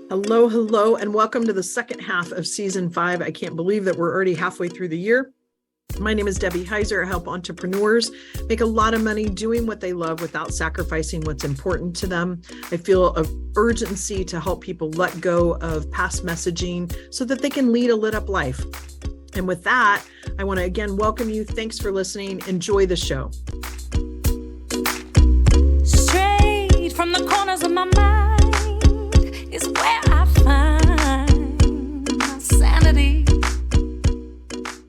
Hello, hello, and welcome to the second half of season 5. I can't believe that we're already halfway through the year. My name is Debbie Heiser. I help entrepreneurs make a lot of money doing what they love without sacrificing what's important to them. I feel an urgency to help people let go of past messaging so that they can lead a lit up life. And with that, I want to again welcome you. Thanks for listening. Enjoy the show. Straight from the corners of my mind is where I find my sanity.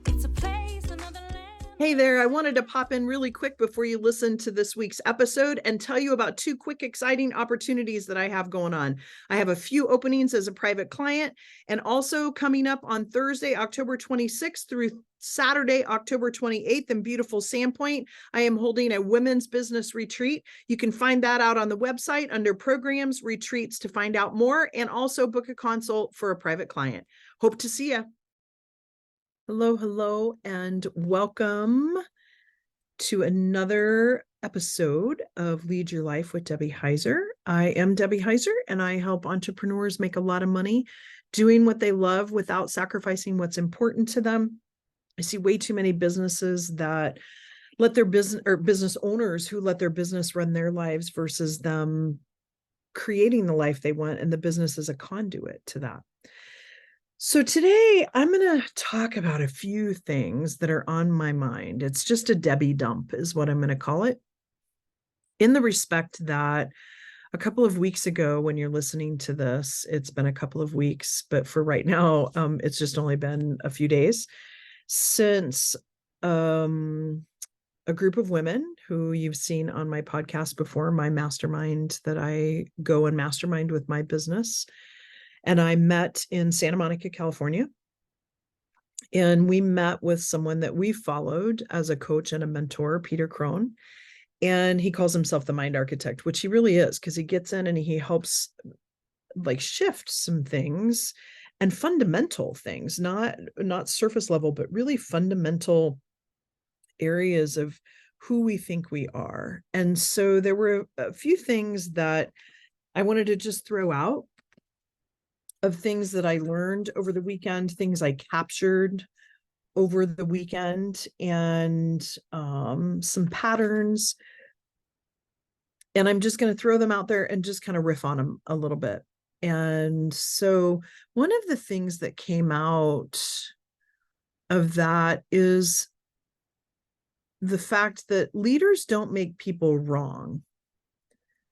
It's a place, another land. Hey there, I wanted to pop in really quick before you listen to this week's episode and tell you about two quick, exciting opportunities that I have going on. I have a few openings as a private client, and also coming up on Thursday, October 26th through Saturday, October 28th in beautiful Sandpoint, I am holding a women's business retreat. You can find that out on the website under programs, retreats to find out more, and also book a consult for a private client. Hope to see you. Hello, hello, and welcome to another episode of Lead Your Life with Debbie Heiser. I am Debbie Heiser, and I help entrepreneurs make a lot of money doing what they love without sacrificing what's important to them. I see way too many businesses that let their business owners who let their business run their lives versus them creating the life they want, and the business is a conduit to that. So today I'm going to talk about a few things that are on my mind. It's just a Debbie dump is what I'm going to call it, in the respect that a couple of weeks ago, when you're listening to this, it's been a couple of weeks, but for right now, it's just only been a few days since a group of women who you've seen on my podcast before, my mastermind that I go and mastermind with my business. And I met in Santa Monica, California. And we met with someone that we followed as a coach and a mentor, Peter Crone. And he calls himself the mind architect, which he really is, because he gets in and he helps like shift some things and fundamental things, not surface level, but really fundamental areas of who we think we are. And so there were a few things that I wanted to just throw out of things that I learned over the weekend, things I captured over the weekend, and some patterns. And I'm just going to throw them out there and just kind of riff on them a little bit. And so one of the things that came out of that is the fact that leaders don't make people wrong.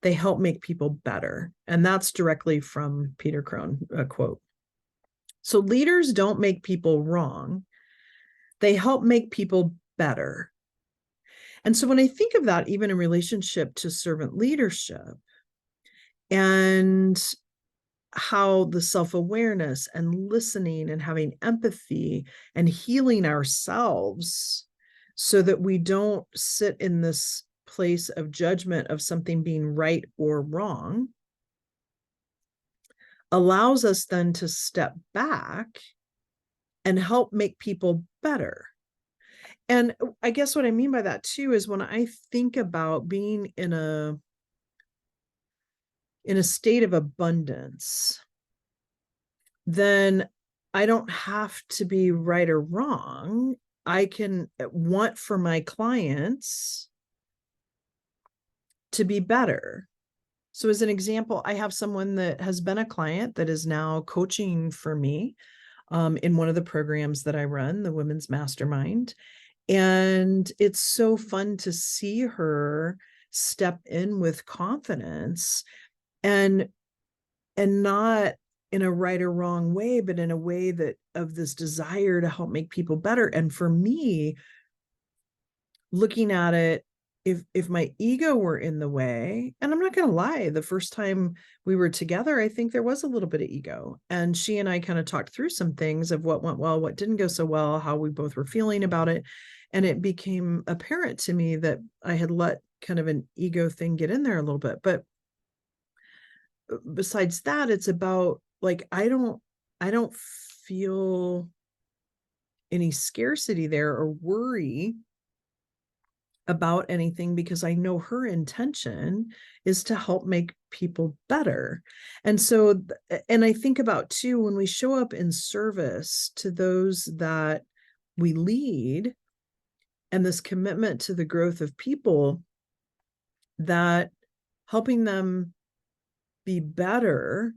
They help make people better. And that's directly from Peter Crone, a quote. So leaders don't make people wrong. They help make people better. And so when I think of that, even in relationship to servant leadership and how the self-awareness and listening and having empathy and healing ourselves so that we don't sit in this place of judgment of something being right or wrong, allows us then to step back and help make people better. And I guess what I mean by that too is when I think about being in a state of abundance, then I don't have to be right or wrong. I can want for my clients to be better. So as an example, I have someone that has been a client that is now coaching for me in one of the programs that I run, the Women's Mastermind. And it's so fun to see her step in with confidence and not in a right or wrong way, but in a way that of this desire to help make people better. And for me, looking at it, if my ego were in the way, and I'm not going to lie, the first time we were together, I think there was a little bit of ego. And she and I kind of talked through some things of what went well, what didn't go so well, how we both were feeling about it. And it became apparent to me that I had let kind of an ego thing get in there a little bit. But besides that, it's about like, I don't feel any scarcity there or worry about anything because I know her intention is to help make people better. And so, and I think about too, when we show up in service to those that we lead and this commitment to the growth of people, that helping them be better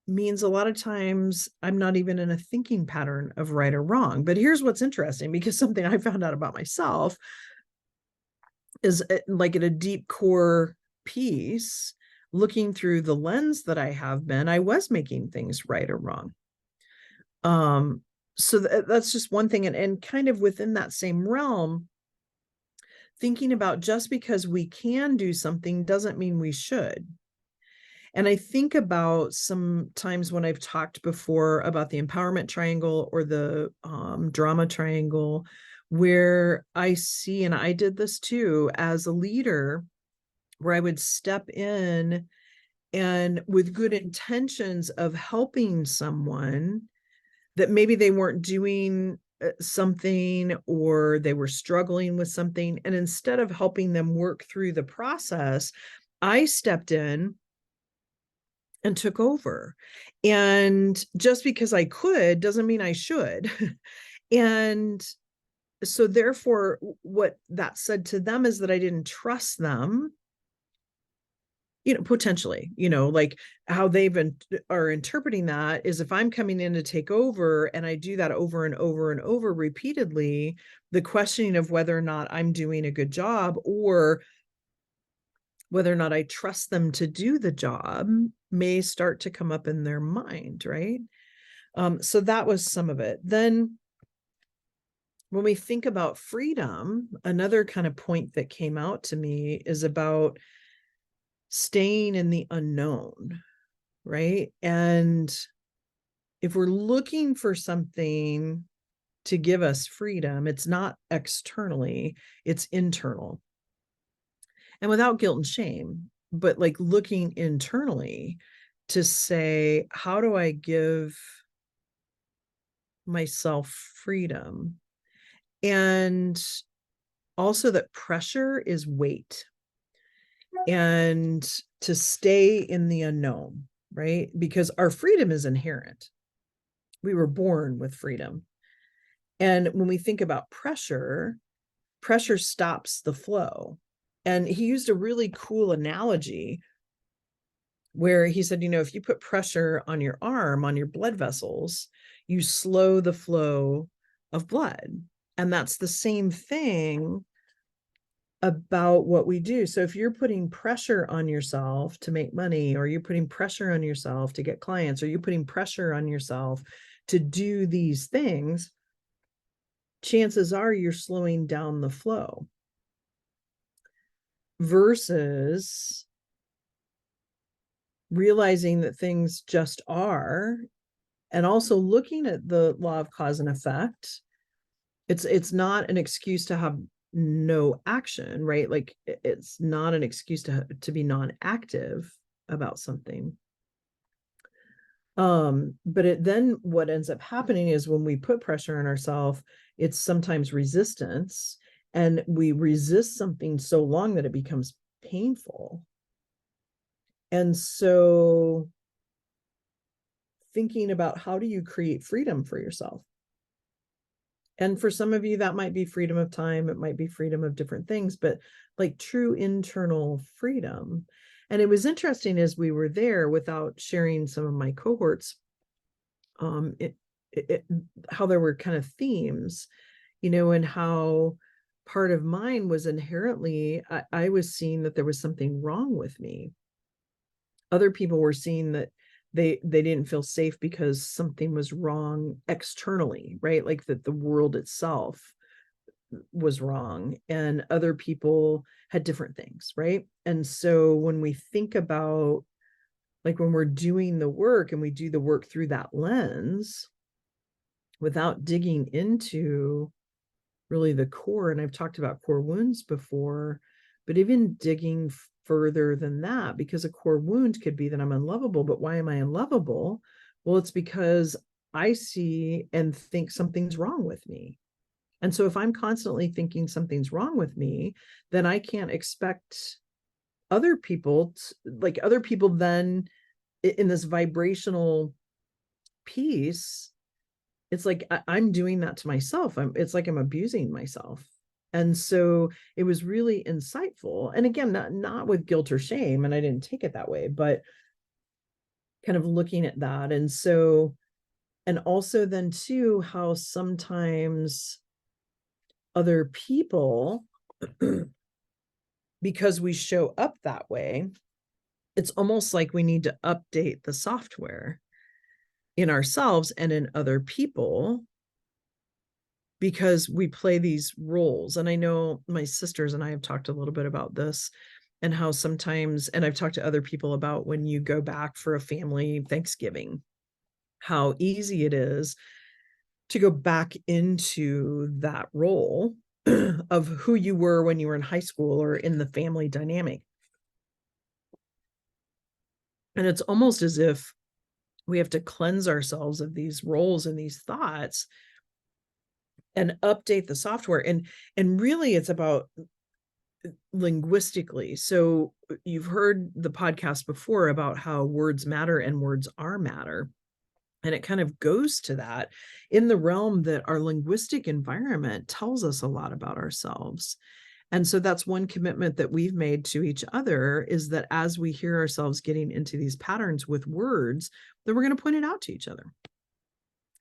means a lot of times I'm not even in a thinking pattern of right or wrong. But here's what's interesting, because something I found out about myself is like at a deep core piece, looking through the lens that I have been, I was making things right or wrong. So that's just one thing. And kind of within that same realm, thinking about just because we can do something doesn't mean we should. And I think about some times when I've talked before about the empowerment triangle or the drama triangle, where I see, and I did this too as a leader, where I would step in and with good intentions of helping someone that maybe they weren't doing something or they were struggling with something. And instead of helping them work through the process, I stepped in and took over. And just because I could doesn't mean I should. And so therefore, what that said to them is that I didn't trust them, potentially, like how are interpreting that is, if I'm coming in to take over and I do that over and over and over repeatedly, the questioning of whether or not I'm doing a good job or whether or not I trust them to do the job may start to come up in their mind, right? So that was some of it. Then when we think about freedom, another kind of point that came out to me is about staying in the unknown, right? And if we're looking for something to give us freedom, it's not externally, it's internal. And without guilt and shame, but like looking internally to say, how do I give myself freedom? And also that pressure is weight, and to stay in the unknown, right? Because our freedom is inherent. We were born with freedom. And when we think about pressure, pressure stops the flow. And he used a really cool analogy where he said, if you put pressure on your arm, on your blood vessels, you slow the flow of blood. And that's the same thing about what we do. So if you're putting pressure on yourself to make money, or you're putting pressure on yourself to get clients, or you're putting pressure on yourself to do these things, chances are you're slowing down the flow. Versus realizing that things just are, and also looking at the law of cause and effect. It's not an excuse to have no action, right? Like it's not an excuse to be non-active about something. But then what ends up happening is when we put pressure on ourselves, it's sometimes resistance, and we resist something so long that it becomes painful. And so thinking about, how do you create freedom for yourself? And for some of you, that might be freedom of time. It might be freedom of different things, but like true internal freedom. And it was interesting as we were there, without sharing some of my cohorts, how there were kind of themes, and how part of mine was inherently, I was seeing that there was something wrong with me. Other people were seeing that they didn't feel safe because something was wrong externally, right? Like that the world itself was wrong, and other people had different things, right? And so when we think about, like, when we're doing the work and we do the work through that lens without digging into really the core, and I've talked about core wounds before, but even digging further than that, because a core wound could be that I'm unlovable. But why am I unlovable? Well, it's because I see and think something's wrong with me. And so if I'm constantly thinking something's wrong with me, then I can't expect other people then in this vibrational piece, it's like I'm doing that to myself. It's like I'm abusing myself. And so it was really insightful. And again, not with guilt or shame, and I didn't take it that way, but kind of looking at that. And so, and also then too, how sometimes other people, because we show up that way, it's almost like we need to update the software in ourselves and in other people, because we play these roles. And I know my sisters and I have talked a little bit about this, and how sometimes, and I've talked to other people about when you go back for a family Thanksgiving, how easy it is to go back into that role of who you were when you were in high school or in the family dynamic. And it's almost as if we have to cleanse ourselves of these roles and these thoughts and update the software. And really it's about linguistically. So you've heard the podcast before about how words matter and words are matter. And it kind of goes to that in the realm that our linguistic environment tells us a lot about ourselves. And so that's one commitment that we've made to each other, is that as we hear ourselves getting into these patterns with words, that we're going to point it out to each other.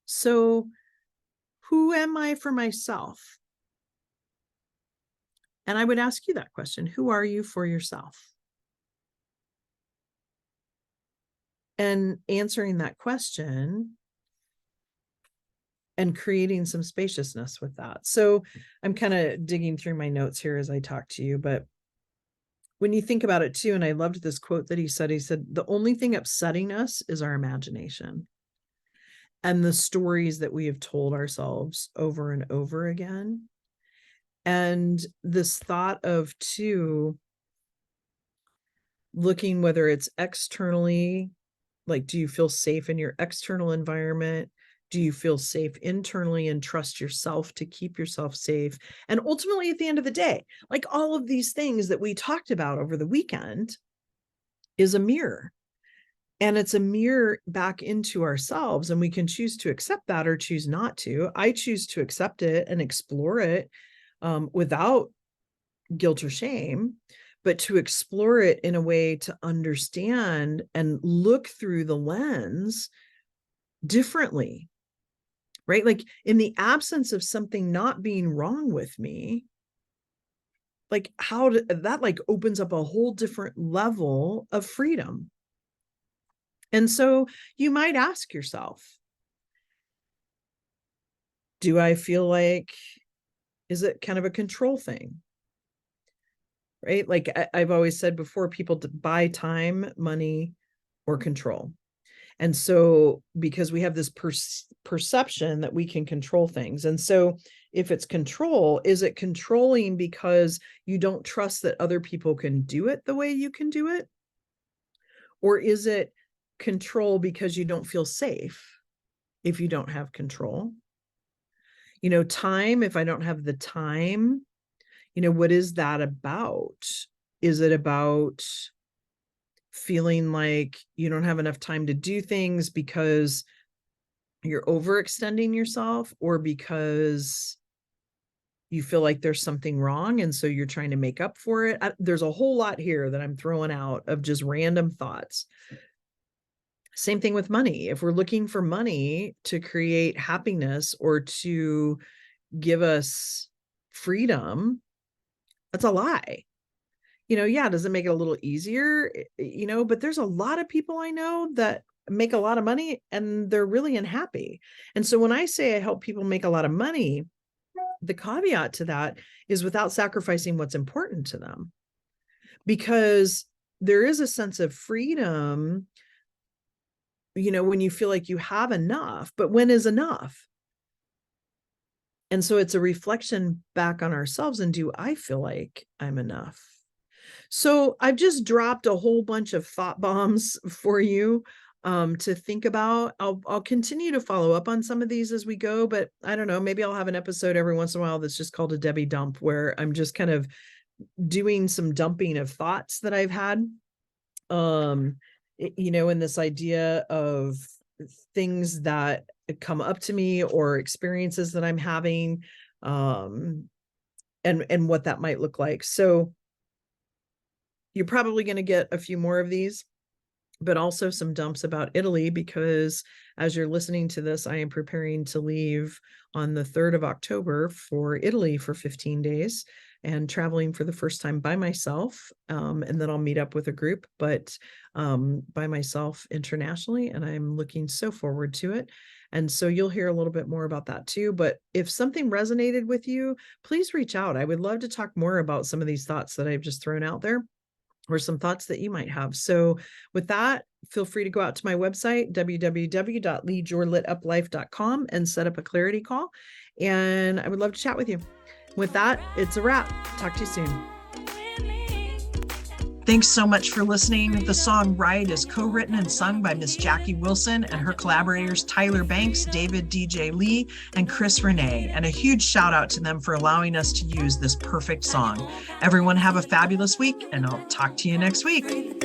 So who am I for myself? And I would ask you that question. Who are you for yourself? And answering that question and creating some spaciousness with that. So I'm kind of digging through my notes here as I talk to you, but when you think about it too, and I loved this quote that he said, the only thing upsetting us is our imagination and the stories that we have told ourselves over and over again. And this thought of too, looking whether it's externally, like, do you feel safe in your external environment? Do you feel safe internally and trust yourself to keep yourself safe? And ultimately, at the end of the day, like all of these things that we talked about over the weekend is a mirror. And it's a mirror back into ourselves. And we can choose to accept that or choose not to. I choose to accept it and explore it without guilt or shame, but to explore it in a way to understand and look through the lens differently, right? Like in the absence of something not being wrong with me, like that like opens up a whole different level of freedom. And so you might ask yourself, do I feel like, is it kind of a control thing? Right? Like I've always said before, people buy time, money, or control. And so because we have this perception that we can control things. And so if it's control, is it controlling because you don't trust that other people can do it the way you can do it? Or is it control because you don't feel safe if you don't have control? You know, time, if I don't have the time, you know, what is that about? Is it about feeling like you don't have enough time to do things because you're overextending yourself, or because you feel like there's something wrong and so you're trying to make up for it? There's a whole lot here that I'm throwing out of just random thoughts. Same thing with money. If we're looking for money to create happiness or to give us freedom, that's a lie. You know, yeah, does it make it a little easier? You know, but there's a lot of people I know that make a lot of money and they're really unhappy. And so when I say I help people make a lot of money, the caveat to that is without sacrificing what's important to them. Because there is a sense of freedom, you know, when you feel like you have enough, but when is enough? And so it's a reflection back on ourselves. And do I feel like I'm enough? So I've just dropped a whole bunch of thought bombs for you. to think about. I'll continue to follow up on some of these as we go, but I don't know, maybe I'll have an episode every once in a while that's just called a Debbie dump, where I'm just kind of doing some dumping of thoughts that I've had. In this idea of things that come up to me or experiences that I'm having, and what that might look like. So you're probably going to get a few more of these, but also some dumps about Italy, because as you're listening to this, I am preparing to leave on the 3rd of October for Italy for 15 days and traveling for the first time by myself. And then I'll meet up with a group, but by myself internationally. And I'm looking so forward to it. And so you'll hear a little bit more about that too. But if something resonated with you, please reach out. I would love to talk more about some of these thoughts that I've just thrown out there, or some thoughts that you might have. So with that, feel free to go out to my website, www.leadyourlituplife.com, and set up a clarity call. And I would love to chat with you. With that, it's a wrap. Talk to you soon. Thanks so much for listening. The song Ride is co-written and sung by Miss Jackie Wilson and her collaborators Tyler Banks, David DJ Lee, and Chris Renee. And a huge shout out to them for allowing us to use this perfect song. Everyone have a fabulous week, and I'll talk to you next week.